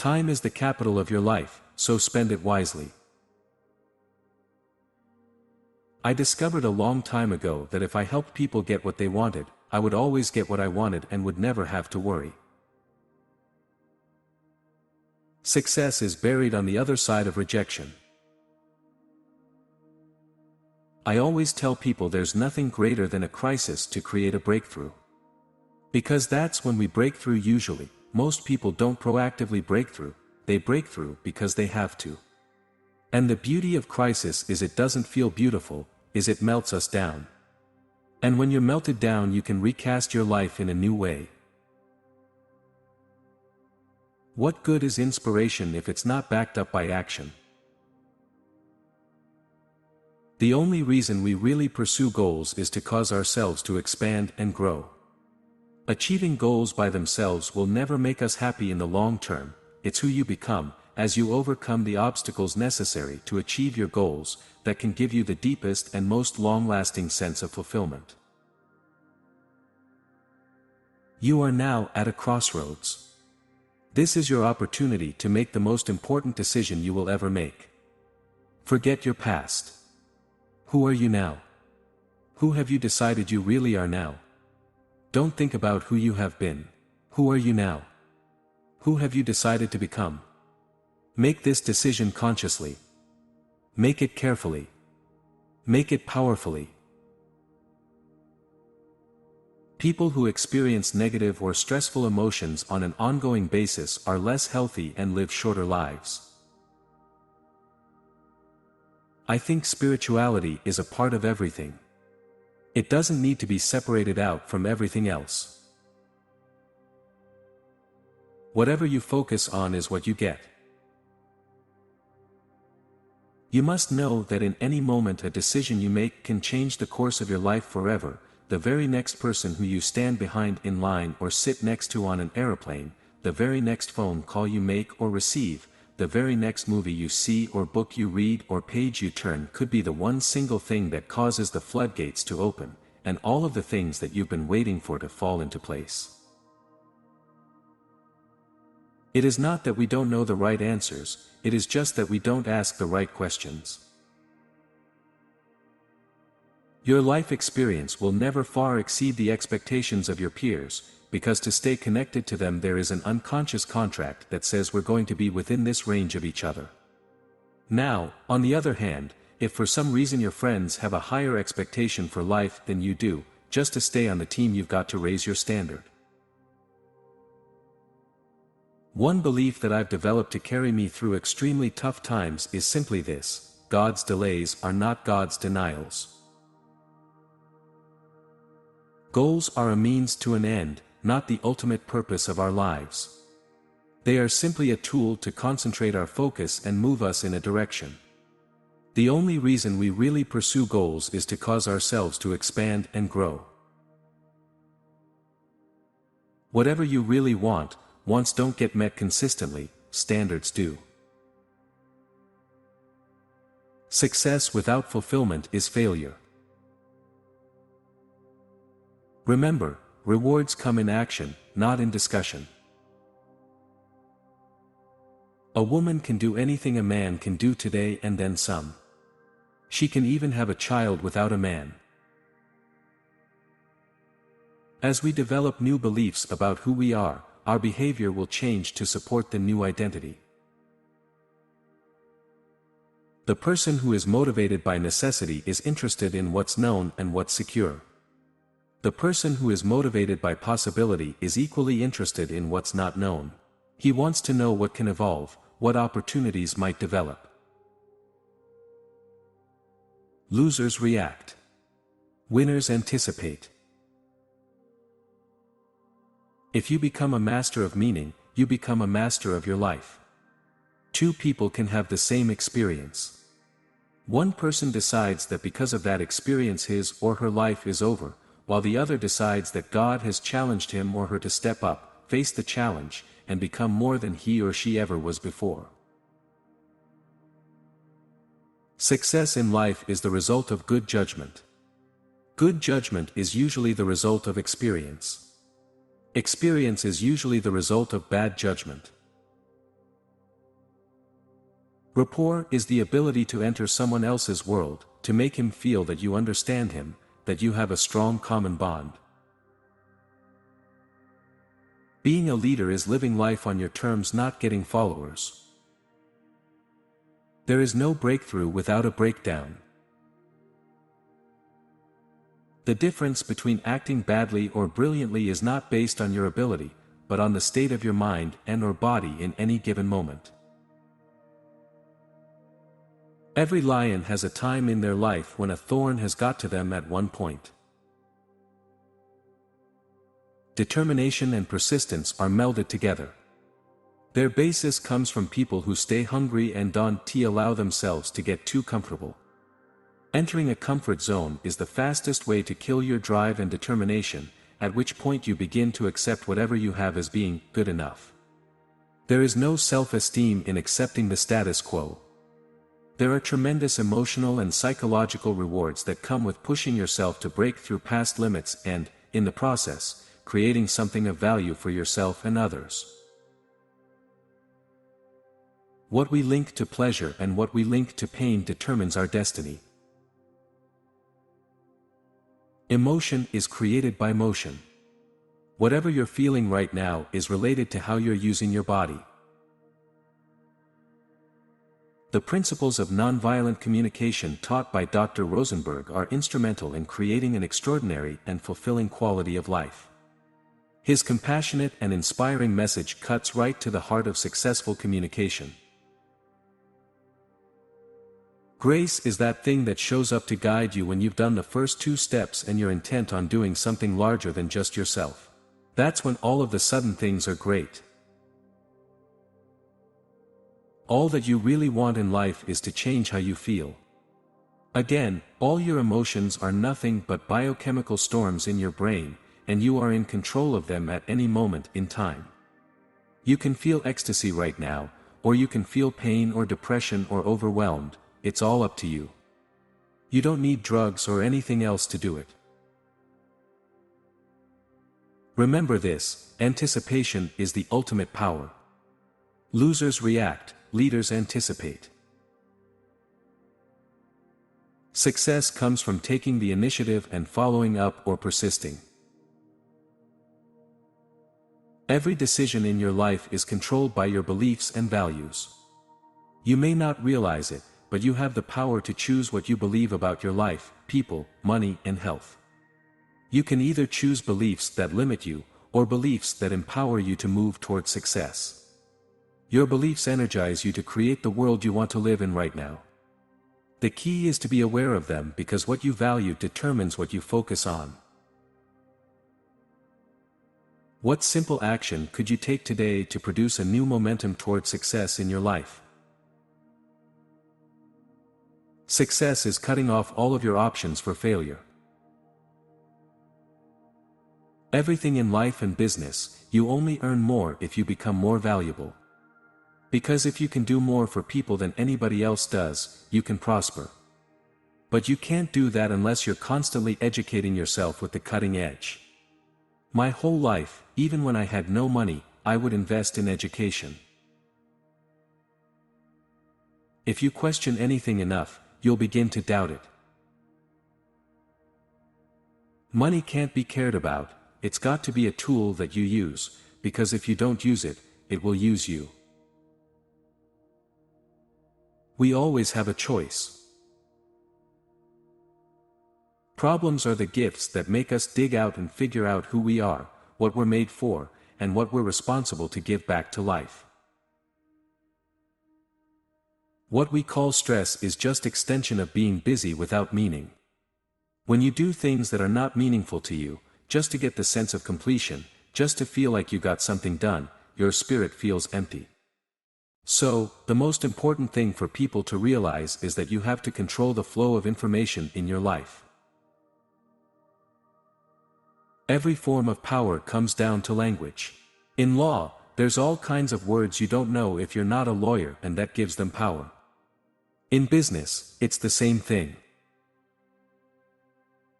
Time is the capital of your life, so spend it wisely. I discovered a long time ago that if I helped people get what they wanted, I would always get what I wanted and would never have to worry. Success is buried on the other side of rejection. I always tell people there's nothing greater than a crisis to create a breakthrough. Because that's when we break through usually. Most people don't proactively break through, they break through because they have to. And the beauty of crisis is it doesn't feel beautiful, is it melts us down. And when you're melted down you can recast your life in a new way. What good is inspiration if it's not backed up by action? The only reason we really pursue goals is to cause ourselves to expand and grow. Achieving goals by themselves will never make us happy in the long term. It's who you become, as you overcome the obstacles necessary to achieve your goals, that can give you the deepest and most long-lasting sense of fulfillment. You are now at a crossroads. This is your opportunity to make the most important decision you will ever make. Forget your past. Who are you now? Who have you decided you really are now? Don't think about who you have been. Who are you now? Who have you decided to become? Make this decision consciously. Make it carefully. Make it powerfully. People who experience negative or stressful emotions on an ongoing basis are less healthy and live shorter lives. I think spirituality is a part of everything. It doesn't need to be separated out from everything else. Whatever you focus on is what you get. You must know that in any moment a decision you make can change the course of your life forever. The very next person who you stand behind in line or sit next to on an airplane, the very next phone call you make or receive, the very next movie you see or book you read or page you turn could be the one single thing that causes the floodgates to open, and all of the things that you've been waiting for to fall into place. It is not that we don't know the right answers, it is just that we don't ask the right questions. Your life experience will never far exceed the expectations of your peers, because to stay connected to them there is an unconscious contract that says we're going to be within this range of each other. Now, on the other hand, if for some reason your friends have a higher expectation for life than you do, just to stay on the team you've got to raise your standard. One belief that I've developed to carry me through extremely tough times is simply this: God's delays are not God's denials. Goals are a means to an end, not the ultimate purpose of our lives. They are simply a tool to concentrate our focus and move us in a direction. The only reason we really pursue goals is to cause ourselves to expand and grow. Whatever you really want, wants don't get met consistently, standards do. Success without fulfillment is failure. Remember, rewards come in action, not in discussion. A woman can do anything a man can do today and then some. She can even have a child without a man. As we develop new beliefs about who we are, our behavior will change to support the new identity. The person who is motivated by necessity is interested in what's known and what's secure. The person who is motivated by possibility is equally interested in what's not known. He wants to know what can evolve, what opportunities might develop. Losers react. Winners anticipate. If you become a master of meaning, you become a master of your life. Two people can have the same experience. One person decides that because of that experience his or her life is over, while the other decides that God has challenged him or her to step up, face the challenge, and become more than he or she ever was before. Success in life is the result of good judgment. Good judgment is usually the result of experience. Experience is usually the result of bad judgment. Rapport is the ability to enter someone else's world, to make him feel that you understand him, that you have a strong common bond. Being a leader is living life on your terms, not getting followers. There is no breakthrough without a breakdown. The difference between acting badly or brilliantly is not based on your ability, but on the state of your mind and/or body in any given moment. Every lion has a time in their life when a thorn has got to them at one point. Determination and persistence are melded together. Their basis comes from people who stay hungry and don't allow themselves to get too comfortable. Entering a comfort zone is the fastest way to kill your drive and determination, at which point you begin to accept whatever you have as being good enough. There is no self-esteem in accepting the status quo. There are tremendous emotional and psychological rewards that come with pushing yourself to break through past limits and, in the process, creating something of value for yourself and others. What we link to pleasure and what we link to pain determines our destiny. Emotion is created by motion. Whatever you're feeling right now is related to how you're using your body. The principles of nonviolent communication taught by Dr. Rosenberg are instrumental in creating an extraordinary and fulfilling quality of life. His compassionate and inspiring message cuts right to the heart of successful communication. Grace is that thing that shows up to guide you when you've done the first 2 steps and you're intent on doing something larger than just yourself. That's when all of the sudden things are great. All that you really want in life is to change how you feel. Again, all your emotions are nothing but biochemical storms in your brain, and you are in control of them at any moment in time. You can feel ecstasy right now, or you can feel pain or depression or overwhelmed. It's all up to you. You don't need drugs or anything else to do it. Remember this: anticipation is the ultimate power. Losers react, leaders anticipate. Success comes from taking the initiative and following up or persisting. Every decision in your life is controlled by your beliefs and values. You may not realize it, but you have the power to choose what you believe about your life, people, money, and health. You can either choose beliefs that limit you, or beliefs that empower you to move toward success. Your beliefs energize you to create the world you want to live in right now. The key is to be aware of them, because what you value determines what you focus on. What simple action could you take today to produce a new momentum toward success in your life? Success is cutting off all of your options for failure. Everything in life and business, you only earn more if you become more valuable. Because if you can do more for people than anybody else does, you can prosper. But you can't do that unless you're constantly educating yourself with the cutting edge. My whole life, even when I had no money, I would invest in education. If you question anything enough, you'll begin to doubt it. Money can't be cared about, it's got to be a tool that you use, because if you don't use it, it will use you. We always have a choice. Problems are the gifts that make us dig out and figure out who we are, what we're made for, and what we're responsible to give back to life. What we call stress is just extension of being busy without meaning. When you do things that are not meaningful to you, just to get the sense of completion, just to feel like you got something done, your spirit feels empty. So, the most important thing for people to realize is that you have to control the flow of information in your life. Every form of power comes down to language. In law, there's all kinds of words you don't know if you're not a lawyer, and that gives them power. In business, it's the same thing.